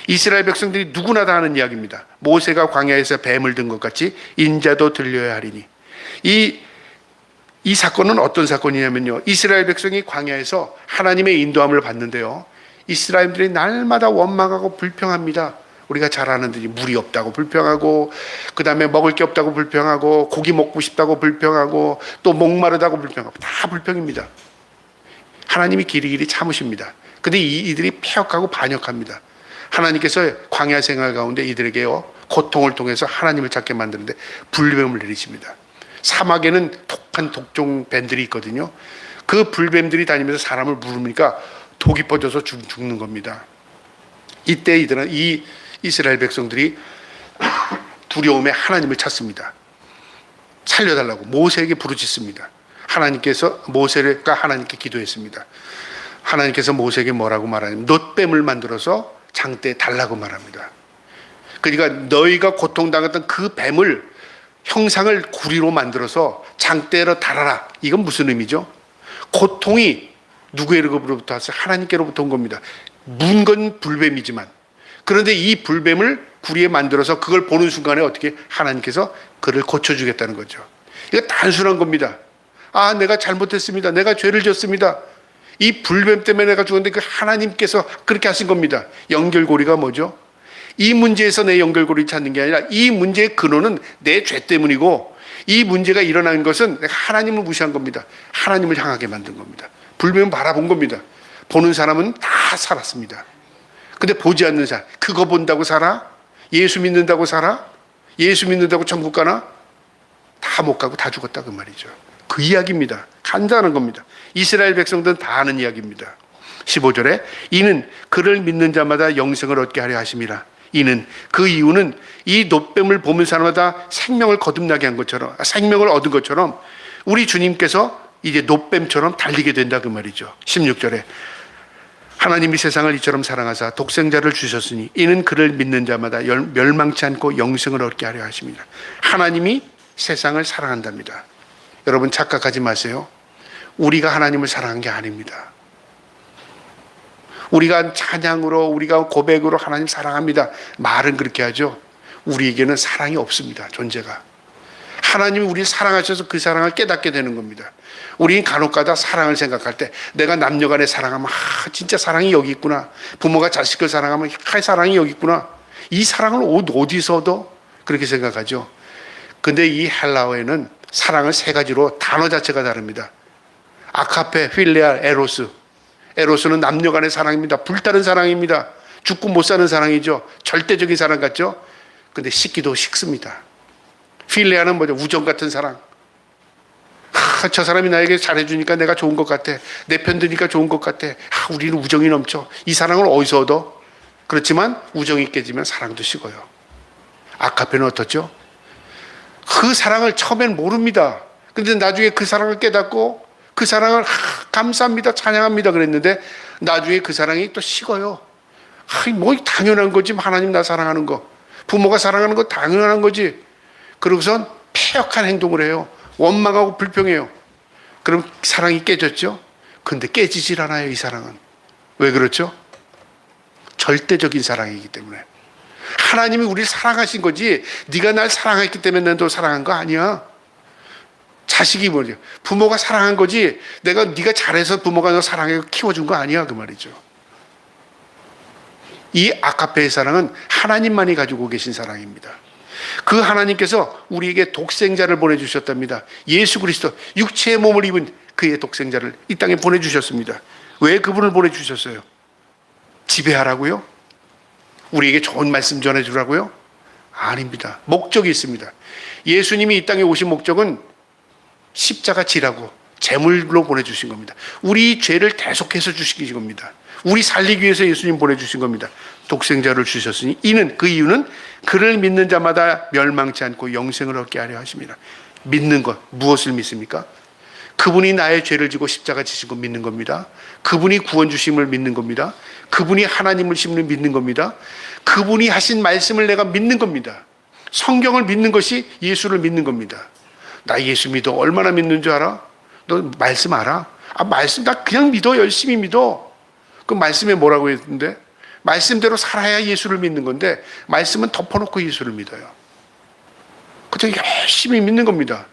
이스라엘 백성들이 누구나 다 하는 이야기입니다. 모세가 광야에서 뱀을 든 것 같이 인자도 들려야 하리니. 이 사건은 어떤 사건이냐면요, 이스라엘 백성이 광야에서 하나님의 인도함을 받는데요, 이스라엘들이 날마다 원망하고 불평합니다. 우리가 잘 아는 듯이 물이 없다고 불평하고, 그 다음에 먹을 게 없다고 불평하고, 고기 먹고 싶다고 불평하고, 또 목마르다고 불평하고, 다 불평입니다. 하나님이 길이길이 참으십니다. 근데 이들이 폐역하고 반역합니다. 하나님께서 광야 생활 가운데 이들에게요, 고통을 통해서 하나님을 찾게 만드는데 불뱀을 내리십니다. 사막에는 독한 독종 뱀들이 있거든요. 그 불뱀들이 다니면서 사람을 물으니까 독이 퍼져서 죽는 겁니다. 이때 이들은, 이 이스라엘 백성들이 두려움에 하나님을 찾습니다. 살려달라고 모세에게 부르짖습니다. 모세가 하나님께 기도했습니다. 하나님께서 모세에게 뭐라고 말하냐면 놋뱀을 만들어서 장대에 달라고 말합니다. 그러니까 너희가 고통당했던 그 뱀을, 형상을 구리로 만들어서 장대로 달아라. 이건 무슨 의미죠? 고통이 누구에게로부터 왔어요? 하나님께로부터 온 겁니다. 문 건 불뱀이지만, 그런데 이 불뱀을 구리에 만들어서 그걸 보는 순간에 어떻게 하나님께서 그를 고쳐주겠다는 거죠. 이거 단순한 겁니다. 아, 내가 잘못했습니다. 내가 죄를 지었습니다. 이 불뱀 때문에 내가 죽었는데 그 하나님께서 그렇게 하신 겁니다. 연결고리가 뭐죠? 이 문제에서 내 연결고리를 찾는 게 아니라 이 문제의 근원은 내 죄 때문이고, 이 문제가 일어나는 것은 내가 하나님을 무시한 겁니다. 하나님을 향하게 만든 겁니다. 불뱀은 바라본 겁니다. 보는 사람은 다 살았습니다. 근데 보지 않는 사람, 그거 본다고 살아? 예수 믿는다고 살아? 예수 믿는다고 천국 가나? 다 못 가고 다 죽었다, 그 말이죠. 그 이야기입니다. 간단한 겁니다. 이스라엘 백성들은 다 아는 이야기입니다. 15절에 이는 그를 믿는 자마다 영생을 얻게 하려 하심이라. 이는, 그 이유는 이 놋뱀을 보는 사람마다 생명을 거듭나게 한 것처럼, 생명을 얻은 것처럼 우리 주님께서 이제 놋뱀처럼 달리게 된다, 그 말이죠. 16절에 하나님이 세상을 이처럼 사랑하사 독생자를 주셨으니 이는 그를 믿는 자마다 멸망치 않고 영생을 얻게 하려 하십니다. 하나님이 세상을 사랑한답니다. 여러분 착각하지 마세요. 우리가 하나님을 사랑한 게 아닙니다. 우리가 찬양으로, 우리가 고백으로 하나님 사랑합니다, 말은 그렇게 하죠. 우리에게는 사랑이 없습니다. 존재가. 하나님이 우리를 사랑하셔서 그 사랑을 깨닫게 되는 겁니다. 우리는 간혹가다 사랑을 생각할 때 내가 남녀간에 사랑하면 진짜 사랑이 여기 있구나. 부모가 자식을 사랑하면 사랑이 여기 있구나. 이 사랑을 어디서 얻어? 그렇게 생각하죠. 근데 이 헬라어에는 사랑을 세 가지로, 단어 자체가 다릅니다. 아카페, 필레아, 에로스. 에로스는 남녀간의 사랑입니다. 불타는 사랑입니다. 죽고 못 사는 사랑이죠. 절대적인 사랑 같죠. 근데 식기도 식습니다. 필레아는 뭐죠? 우정 같은 사랑. 저 사람이 나에게 잘해주니까 내가 좋은 것 같아. 내 편 드니까 좋은 것 같아. 우리는 우정이 넘쳐. 이 사랑을 어디서 얻어? 그렇지만 우정이 깨지면 사랑도 식어요. 아카페는 어떻죠? 그 사랑을 처음엔 모릅니다. 근데 나중에 그 사랑을 깨닫고 그 사랑을 감사합니다, 찬양합니다 그랬는데 나중에 그 사랑이 또 식어요. 뭐 당연한 거지, 하나님 나 사랑하는 거. 부모가 사랑하는 거 당연한 거지. 그러고선 폐역한 행동을 해요. 원망하고 불평해요. 그럼 사랑이 깨졌죠? 근데 깨지질 않아요, 이 사랑은. 왜 그렇죠? 절대적인 사랑이기 때문에. 하나님이 우리를 사랑하신 거지, 네가 날 사랑했기 때문에 너 사랑한 거 아니야. 자식이 뭐죠? 부모가 사랑한 거지, 네가 잘해서 부모가 너 사랑해 키워준 거 아니야, 그 말이죠. 이 아카페의 사랑은 하나님만이 가지고 계신 사랑입니다. 그 하나님께서 우리에게 독생자를 보내주셨답니다. 예수 그리스도, 육체의 몸을 입은 그의 독생자를 이 땅에 보내주셨습니다. 왜 그분을 보내주셨어요? 지배하라고요? 우리에게 좋은 말씀 전해주라고요? 아닙니다. 목적이 있습니다. 예수님이 이 땅에 오신 목적은 십자가 지라고 제물로 보내주신 겁니다. 우리 죄를 대속해서 주신 겁니다. 우리 살리기 위해서 예수님 보내주신 겁니다. 독생자를 주셨으니 이는, 그 이유는 그를 믿는 자마다 멸망치 않고 영생을 얻게 하려 하십니다. 믿는 것, 무엇을 믿습니까? 그분이 나의 죄를 지고 십자가 지신 거 믿는 겁니다. 그분이 구원 주심을 믿는 겁니다. 그분이 하나님을 믿는 겁니다. 그분이 하신 말씀을 내가 믿는 겁니다. 성경을 믿는 것이 예수를 믿는 겁니다. 나 예수 믿어. 얼마나 믿는 줄 알아? 너 말씀 알아? 말씀 나 그냥 믿어. 열심히 믿어. 그 말씀에 뭐라고 했는데? 말씀대로 살아야 예수를 믿는 건데 말씀은 덮어놓고 예수를 믿어요. 그저 열심히 믿는 겁니다.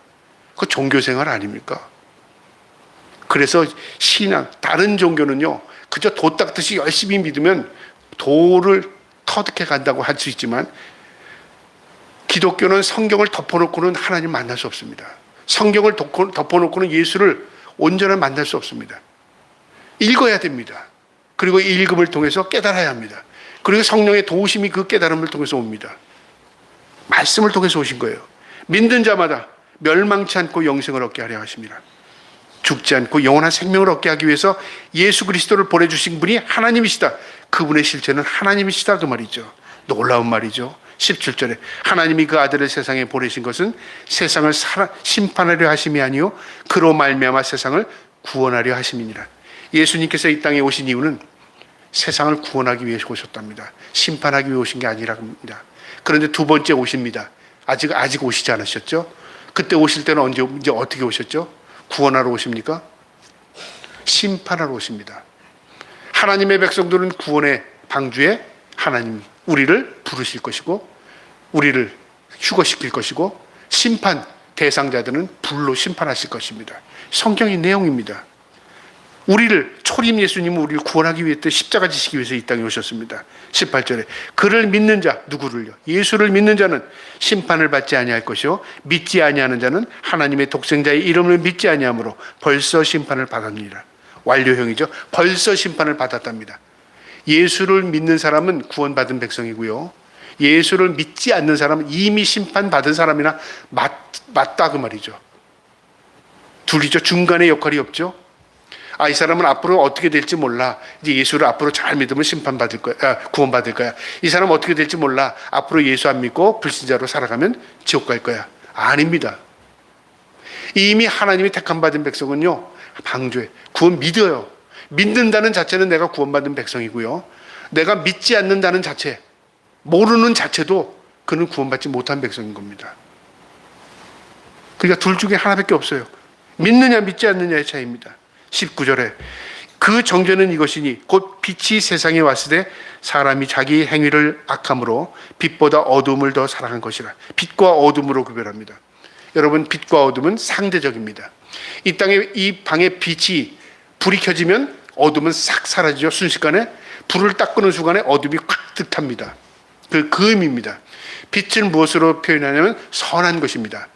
그 종교생활 아닙니까? 그래서 신앙, 다른 종교는요, 그저 도 닦듯이 열심히 믿으면 도를 터득해 간다고 할 수 있지만 기독교는 성경을 덮어놓고는 하나님 만날 수 없습니다. 성경을 덮어놓고는 예수를 온전히 만날 수 없습니다. 읽어야 됩니다. 그리고 읽음을 통해서 깨달아야 합니다. 그리고 성령의 도우심이 그 깨달음을 통해서 옵니다. 말씀을 통해서 오신 거예요. 믿는 자마다 멸망치 않고 영생을 얻게 하려 하십니다. 죽지 않고 영원한 생명을 얻게 하기 위해서 예수 그리스도를 보내주신 분이 하나님이시다. 그분의 실체는 하나님이시다 그 말이죠. 놀라운 말이죠. 17절에 하나님이 그 아들을 세상에 보내신 것은 세상을 심판하려 하심이 아니요 그로 말미암아 세상을 구원하려 하심이니라. 예수님께서 이 땅에 오신 이유는 세상을 구원하기 위해 오셨답니다. 심판하기 위해 오신 게 아니라 합니다. 그런데 두 번째 오십니다. 아직 오시지 않으셨죠? 그때 오실 때는 이제 어떻게 오셨죠? 구원하러 오십니까? 심판하러 오십니다. 하나님의 백성들은 구원의 방주에 하나님 우리를 부르실 것이고 우리를 휴거시킬 것이고 심판 대상자들은 불로 심판하실 것입니다. 성경의 내용입니다. 우리를 초림 예수님은 우리를 구원하기 위해 십자가 지시기 위해서 이 땅에 오셨습니다. 18절에 그를 믿는 자 누구를요? 예수를 믿는 자는 심판을 받지 아니할 것이요 믿지 아니하는 자는 하나님의 독생자의 이름을 믿지 아니하므로 벌써 심판을 받았느니라. 완료형이죠. 벌써 심판을 받았답니다. 예수를 믿는 사람은 구원받은 백성이고요. 예수를 믿지 않는 사람은 이미 심판받은 사람이나 맞다 그 말이죠. 둘이죠. 중간에 역할이 없죠. 이 사람은 앞으로 어떻게 될지 몰라. 이제 예수를 앞으로 잘 믿으면 심판받을 거야. 구원받을 거야. 이 사람은 어떻게 될지 몰라. 앞으로 예수 안 믿고 불신자로 살아가면 지옥 갈 거야. 아닙니다. 이미 하나님이 택함 받은 백성은요. 방주에 구원 믿어요. 믿는다는 자체는 내가 구원받은 백성이고요. 내가 믿지 않는다는 자체, 모르는 자체도 그는 구원받지 못한 백성인 겁니다. 그러니까 둘 중에 하나밖에 없어요. 믿느냐 믿지 않느냐의 차이입니다. 19절에 그 정죄는 이것이니 곧 빛이 세상에 왔을 때 사람이 자기 행위를 악함으로 빛보다 어둠을 더 사랑한 것이라. 빛과 어둠으로 구별합니다. 여러분 빛과 어둠은 상대적입니다. 이 땅에 이 방에 불이 켜지면 어둠은 싹 사라지죠. 순식간에 불을 딱 끄는 순간에 어둠이 확 득합니다. 그 의미입니다. 빛은 무엇으로 표현하냐면 선한 것입니다.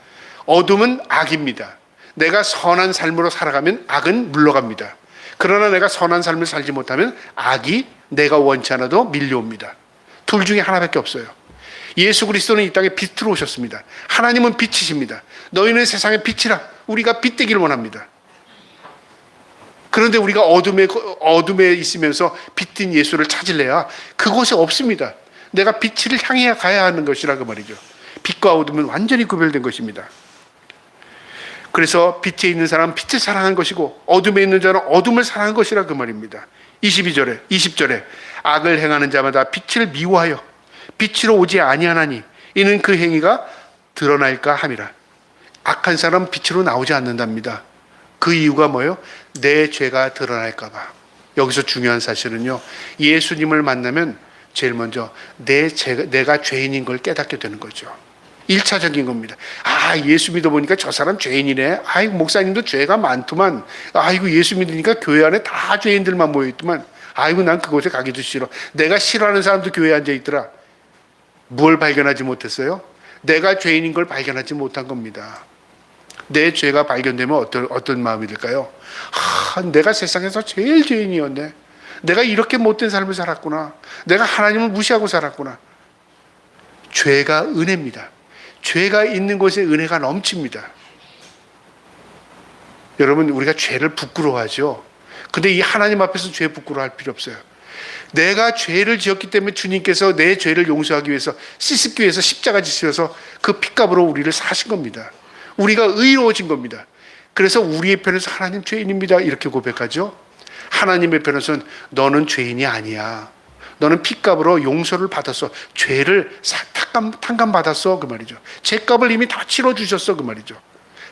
어둠은 악입니다. 내가 선한 삶으로 살아가면 악은 물러갑니다. 그러나 내가 선한 삶을 살지 못하면 악이 내가 원치 않아도 밀려옵니다. 둘 중에 하나밖에 없어요. 예수 그리스도는 이 땅에 빛으로 오셨습니다. 하나님은 빛이십니다. 너희는 세상의 빛이라. 우리가 빛 되기를 원합니다. 그런데 우리가 어둠에 있으면서 빛인 예수를 찾을래야 그곳에 없습니다. 내가 빛을 향해 가야 하는 것이라 그 말이죠. 빛과 어둠은 완전히 구별된 것입니다. 그래서 빛에 있는 사람은 빛을 사랑한 것이고 어둠에 있는 자는 어둠을 사랑한 것이라 그 말입니다. 20절에 악을 행하는 자마다 빛을 미워하여 빛으로 오지 아니하나니 이는 그 행위가 드러날까 함이라. 악한 사람은 빛으로 나오지 않는답니다. 그 이유가 뭐예요? 내 죄가 드러날까 봐. 여기서 중요한 사실은요, 예수님을 만나면 제일 먼저 내가 죄인인 걸 깨닫게 되는 거죠. 1차적인 겁니다. 예수 믿어보니까 저 사람 죄인이네. 아이고 목사님도 죄가 많더만. 아이고 예수 믿으니까 교회 안에 다 죄인들만 모여있더만. 아이고 난 그곳에 가기도 싫어. 내가 싫어하는 사람도 교회에 앉아있더라. 뭘 발견하지 못했어요? 내가 죄인인 걸 발견하지 못한 겁니다. 내 죄가 발견되면 어떤 마음이 들까요? 내가 세상에서 제일 죄인이었네. 내가 이렇게 못된 삶을 살았구나. 내가 하나님을 무시하고 살았구나. 죄가 은혜입니다. 죄가 있는 곳에 은혜가 넘칩니다. 여러분 우리가 죄를 부끄러워하죠. 근데 이 하나님 앞에서 죄 부끄러워할 필요 없어요. 내가 죄를 지었기 때문에 주님께서 내 죄를 용서하기 위해서 씻기 위해서 십자가 지셔서 그 핏값으로 우리를 사신 겁니다. 우리가 의로워진 겁니다. 그래서 우리의 편에서 하나님 죄인입니다 이렇게 고백하죠. 하나님의 편에서는 너는 죄인이 아니야. 너는 핏값으로 용서를 받았어. 죄를 탕감받았어. 그 말이죠. 죄값을 이미 다 치러주셨어. 그 말이죠.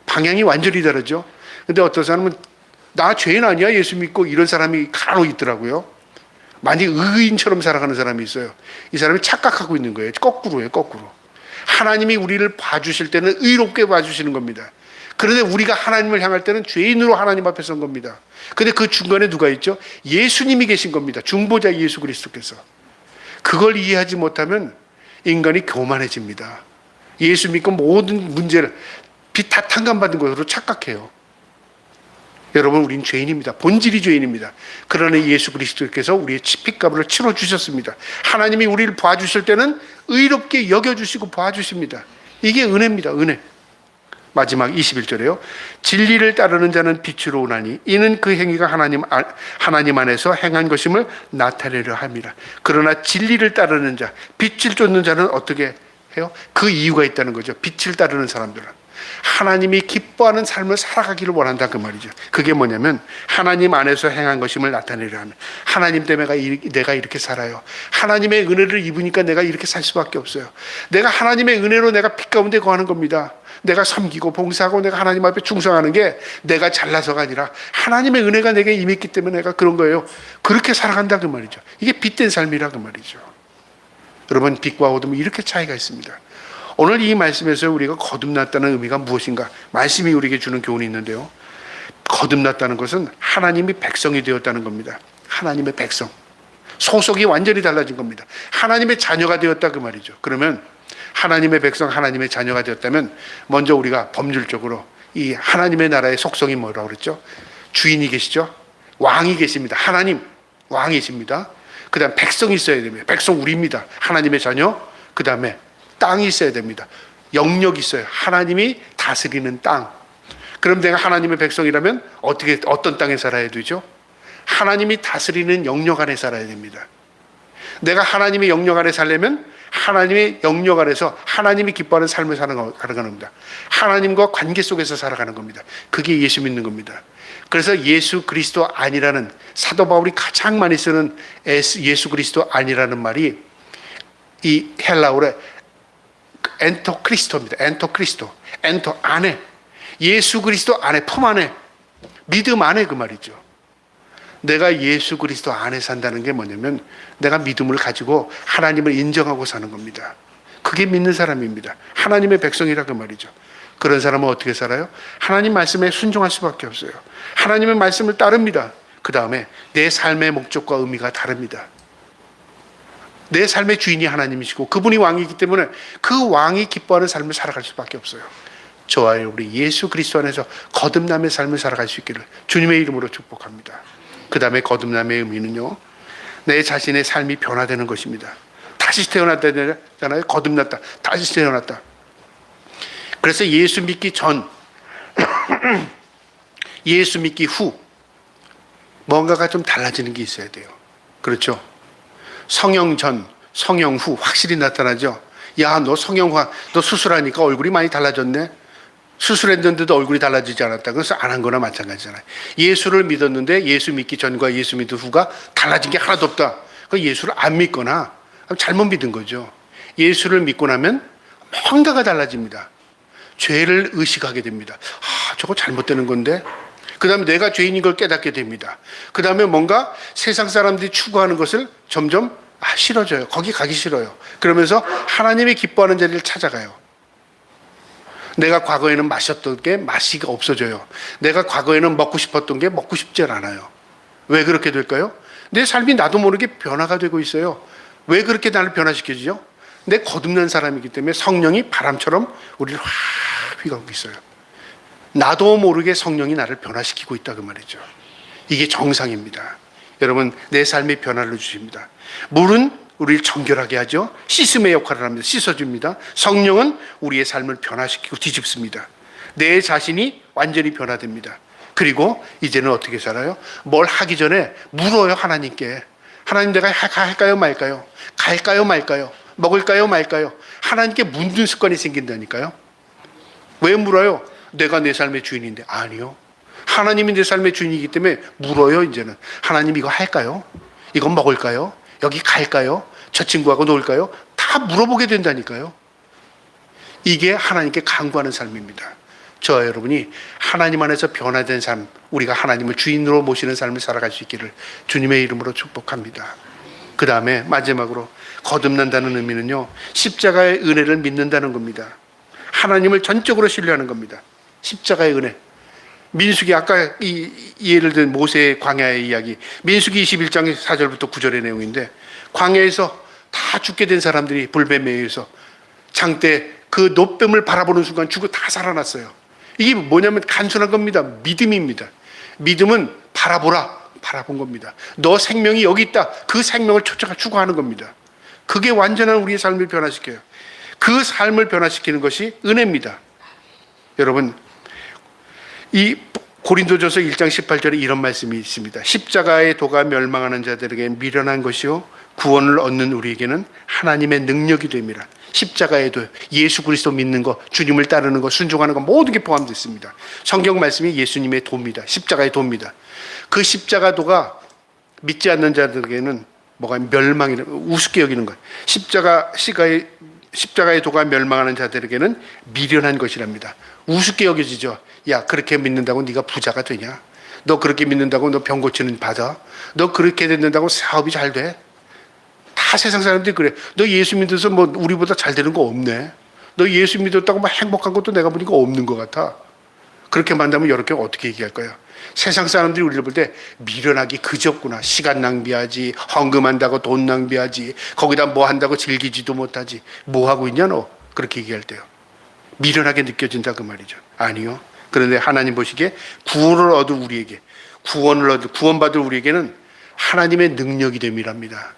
방향이 완전히 다르죠. 근데 어떤 사람은 나 죄인 아니야 예수 믿고 이런 사람이 간혹 있더라고요. 많이 의인처럼 살아가는 사람이 있어요. 이 사람이 착각하고 있는 거예요. 거꾸로예요. 거꾸로. 하나님이 우리를 봐주실 때는 의롭게 봐주시는 겁니다. 그런데 우리가 하나님을 향할 때는 죄인으로 하나님 앞에 선 겁니다. 근데 그 중간에 누가 있죠? 예수님이 계신 겁니다. 중보자 예수 그리스도께서. 그걸 이해하지 못하면 인간이 교만해집니다. 예수 믿고 모든 문제를 빚 다 탕감받은 것으로 착각해요. 여러분, 우린 죄인입니다. 본질이 죄인입니다. 그러나 예수 그리스도께서 우리의 핏값을 치러주셨습니다. 하나님이 우리를 봐주실 때는 의롭게 여겨주시고 봐주십니다. 이게 은혜입니다. 은혜. 마지막 21절에요. 진리를 따르는 자는 빛으로 오나니 이는 그 행위가 하나님 안에서 행한 것임을 나타내려 함이라. 그러나 진리를 따르는 자, 빛을 쫓는 자는 어떻게 해요? 그 이유가 있다는 거죠. 빛을 따르는 사람들은 하나님이 기뻐하는 삶을 살아가기를 원한다 그 말이죠. 그게 뭐냐면 하나님 안에서 행한 것임을 나타내려 하면, 하나님 때문에 내가 이렇게 살아요. 하나님의 은혜를 입으니까 내가 이렇게 살 수밖에 없어요. 내가 하나님의 은혜로 내가 빛 가운데 거하는 겁니다. 내가 섬기고 봉사하고 내가 하나님 앞에 충성하는 게 내가 잘나서가 아니라 하나님의 은혜가 내게 임했기 때문에 내가 그런 거예요. 그렇게 살아간다 그 말이죠. 이게 빛된 삶이라 그 말이죠. 여러분, 빛과 어둠이 이렇게 차이가 있습니다. 오늘 이 말씀에서 우리가 거듭났다는 의미가 무엇인가? 말씀이 우리에게 주는 교훈이 있는데요. 거듭났다는 것은 하나님이 백성이 되었다는 겁니다. 하나님의 백성. 소속이 완전히 달라진 겁니다. 하나님의 자녀가 되었다 그 말이죠. 그러면 하나님의 백성, 하나님의 자녀가 되었다면 먼저 우리가 법률적으로 이 하나님의 나라의 속성이 뭐라고 그랬죠? 주인이 계시죠? 왕이 계십니다. 하나님, 왕이십니다. 그 다음 백성이 있어야 됩니다. 백성 우리입니다. 하나님의 자녀. 그 다음에 땅이 있어야 됩니다. 영역이 있어요. 하나님이 다스리는 땅. 그럼 내가 하나님의 백성이라면 어떤 땅에 살아야 되죠? 하나님이 다스리는 영역 안에 살아야 됩니다. 내가 하나님의 영역 안에 살려면 하나님의 영역 안에서 하나님이 기뻐하는 삶을 살아가는 겁니다. 하나님과 관계 속에서 살아가는 겁니다. 그게 예수 믿는 겁니다. 그래서 예수 그리스도 아니라는, 사도 바울이 가장 많이 쓰는 예수 그리스도 아니라는 말이 이 헬라어의 엔토 크리스토입니다. 엔토 크리스토. 엔토 안에. 예수 그리스도 안에, 품 안에, 믿음 안에 그 말이죠. 내가 예수 그리스도 안에 산다는 게 뭐냐면 내가 믿음을 가지고 하나님을 인정하고 사는 겁니다. 그게 믿는 사람입니다. 하나님의 백성이라 그 말이죠. 그런 사람은 어떻게 살아요? 하나님 말씀에 순종할 수밖에 없어요. 하나님의 말씀을 따릅니다. 그 다음에 내 삶의 목적과 의미가 다릅니다. 내 삶의 주인이 하나님이시고 그분이 왕이기 때문에 그 왕이 기뻐하는 삶을 살아갈 수밖에 없어요. 저와 우리 예수 그리스도 안에서 거듭남의 삶을 살아갈 수 있기를 주님의 이름으로 축복합니다. 그 다음에 거듭남의 의미는요, 내 자신의 삶이 변화되는 것입니다. 다시 태어났다잖아요. 거듭났다. 다시 태어났다. 그래서 예수 믿기 전, 예수 믿기 후 뭔가가 좀 달라지는 게 있어야 돼요. 그렇죠? 성령 전, 성령 후 확실히 나타나죠. 야, 너 성령 후, 너 수술하니까 얼굴이 많이 달라졌네. 수술했는데도 얼굴이 달라지지 않았다. 그래서 안 한 거나 마찬가지잖아요. 예수를 믿었는데 예수 믿기 전과 예수 믿은 후가 달라진 게 하나도 없다. 그 예수를 안 믿거나 잘못 믿은 거죠. 예수를 믿고 나면 뭔가가 달라집니다. 죄를 의식하게 됩니다. 저거 잘못되는 건데. 그 다음에 내가 죄인인 걸 깨닫게 됩니다. 그 다음에 뭔가 세상 사람들이 추구하는 것을 점점 싫어져요. 거기 가기 싫어요. 그러면서 하나님이 기뻐하는 자리를 찾아가요. 내가 과거에는 마셨던 게 맛이 없어져요. 내가 과거에는 먹고 싶었던 게 먹고 싶지 않아요. 왜 그렇게 될까요? 내 삶이 나도 모르게 변화가 되고 있어요. 왜 그렇게 나를 변화시켜주죠? 내 거듭난 사람이기 때문에 성령이 바람처럼 우리를 확 휘가고 있어요. 나도 모르게 성령이 나를 변화시키고 있다 그 말이죠. 이게 정상입니다. 여러분, 내 삶에 변화를 주십니다. 물은 우리를 정결하게 하죠. 씻음의 역할을 합니다. 씻어줍니다. 성령은 우리의 삶을 변화시키고 뒤집습니다. 내 자신이 완전히 변화됩니다. 그리고 이제는 어떻게 살아요? 뭘 하기 전에 물어요, 하나님께. 하나님, 내가 할까요 말까요? 갈까요 말까요? 먹을까요 말까요? 하나님께 묻는 습관이 생긴다니까요. 왜 물어요? 내가 내 삶의 주인인데. 아니요. 하나님이 내 삶의 주인이기 때문에 물어요. 이제는 하나님, 이거 할까요? 이건 먹을까요? 여기 갈까요? 저 친구하고 놀까요? 다 물어보게 된다니까요. 이게 하나님께 간구하는 삶입니다. 저와 여러분이 하나님 안에서 변화된 삶, 우리가 하나님을 주인으로 모시는 삶을 살아갈 수 있기를 주님의 이름으로 축복합니다. 그 다음에 마지막으로 거듭난다는 의미는요, 십자가의 은혜를 믿는다는 겁니다. 하나님을 전적으로 신뢰하는 겁니다. 십자가의 은혜. 민수기, 아까 예를 든 모세의 광야의 이야기, 민수기 21장 4절부터 9절의 내용인데, 광야에서 다 죽게 된 사람들이 불뱀에 의해서 장대 그 노뱀을 바라보는 순간 죽어 다 살아났어요. 이게 뭐냐면 간순한 겁니다. 믿음입니다. 믿음은 바라본 겁니다. 너 생명이 여기 있다. 그 생명을 쫓아가 추구하는 겁니다. 그게 완전한 우리의 삶을 변화시켜요. 그 삶을 변화시키는 것이 은혜입니다. 여러분, 이 고린도전서 1장 18절에 이런 말씀이 있습니다. 십자가의 도가 멸망하는 자들에게 미련한 것이요 구원을 얻는 우리에게는 하나님의 능력이 됩니다. 십자가의 도, 예수 그리스도 믿는 것, 주님을 따르는 것, 순종하는 것 모든 게 포함되어 있습니다. 성경 말씀이 예수님의 도입니다. 십자가의 도입니다. 그 십자가 도가 믿지 않는 자들에게는 뭐가 멸망이라, 우습게 여기는 거예요. 십자가의 도가 멸망하는 자들에게는 미련한 것이랍니다. 우습게 여겨지죠. 야, 그렇게 믿는다고 네가 부자가 되냐? 너 그렇게 믿는다고 너 병 고치는 받아? 너 그렇게 믿는다고 사업이 잘 돼? 다 세상 사람들이 그래. 너 예수 믿어서 뭐 우리보다 잘 되는 거 없네. 너 예수 믿었다고 막 행복한 것도 내가 보니까 없는 것 같아. 그렇게 만나면 이렇게 어떻게 얘기할 거야? 세상 사람들이 우리를 볼 때 미련하기 그저구나. 시간 낭비하지, 헌금한다고 돈 낭비하지, 거기다 뭐 한다고 즐기지도 못하지. 뭐 하고 있냐 너? 그렇게 얘기할 때요. 미련하게 느껴진다 그 말이죠. 아니요. 그런데 하나님 보시기에 구원받을 우리에게는 하나님의 능력이 됨이랍니다.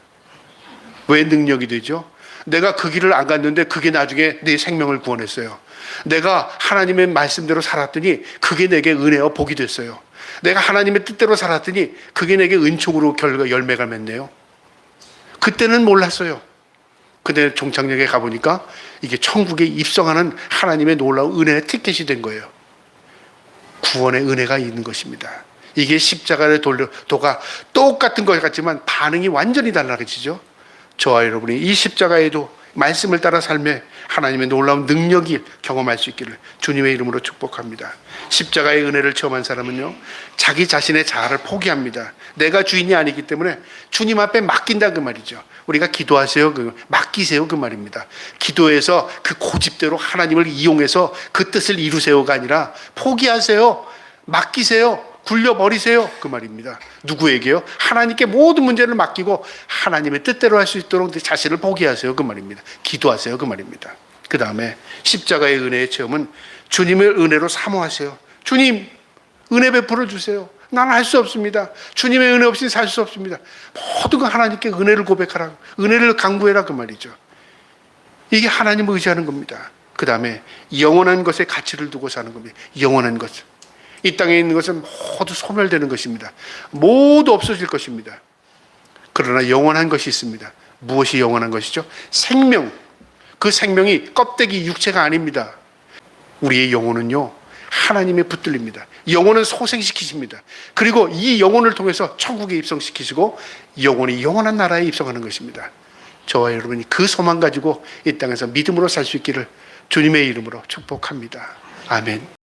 왜 능력이 되죠? 내가 그 길을 안 갔는데 그게 나중에 내 생명을 구원했어요. 내가 하나님의 말씀대로 살았더니 그게 내게 은혜와 복이 됐어요. 내가 하나님의 뜻대로 살았더니 그게 내게 은총으로 열매가 맺네요. 그때는 몰랐어요. 근데 종착역에 가보니까 이게 천국에 입성하는 하나님의 놀라운 은혜의 티켓이 된 거예요. 구원의 은혜가 있는 것입니다. 이게 십자가의 도가 똑같은 것 같지만 반응이 완전히 달라지죠. 저와 여러분이 이 십자가에도 말씀을 따라 삶에 하나님의 놀라운 능력이 경험할 수 있기를 주님의 이름으로 축복합니다. 십자가의 은혜를 체험한 사람은요, 자기 자신의 자아를 포기합니다. 내가 주인이 아니기 때문에 주님 앞에 맡긴다 그 말이죠. 우리가 기도하세요, 맡기세요 그 말입니다. 기도해서 그 고집대로 하나님을 이용해서 그 뜻을 이루세요가 아니라 포기하세요, 맡기세요, 굴려버리세요 그 말입니다. 누구에게요? 하나님께 모든 문제를 맡기고 하나님의 뜻대로 할 수 있도록 자신을 포기하세요 그 말입니다. 기도하세요 그 말입니다. 그 다음에 십자가의 은혜의 체험은 주님의 은혜로 사모하세요. 주님 은혜 베풀어 주세요. 나는 할 수 없습니다. 주님의 은혜 없이 살 수 없습니다. 모든 거 하나님께 은혜를 고백하라, 은혜를 강구해라 그 말이죠. 이게 하나님을 의지하는 겁니다. 그 다음에 영원한 것에 가치를 두고 사는 겁니다. 영원한 것, 이 땅에 있는 것은 모두 소멸되는 것입니다. 모두 없어질 것입니다. 그러나 영원한 것이 있습니다. 무엇이 영원한 것이죠? 생명. 그 생명이 껍데기 육체가 아닙니다. 우리의 영혼은요, 하나님의 붙들립니다. 영혼은 소생시키십니다. 그리고 이 영혼을 통해서 천국에 입성시키시고 영혼이 영원한 나라에 입성하는 것입니다. 저와 여러분이 그 소망 가지고 이 땅에서 믿음으로 살 수 있기를 주님의 이름으로 축복합니다. 아멘.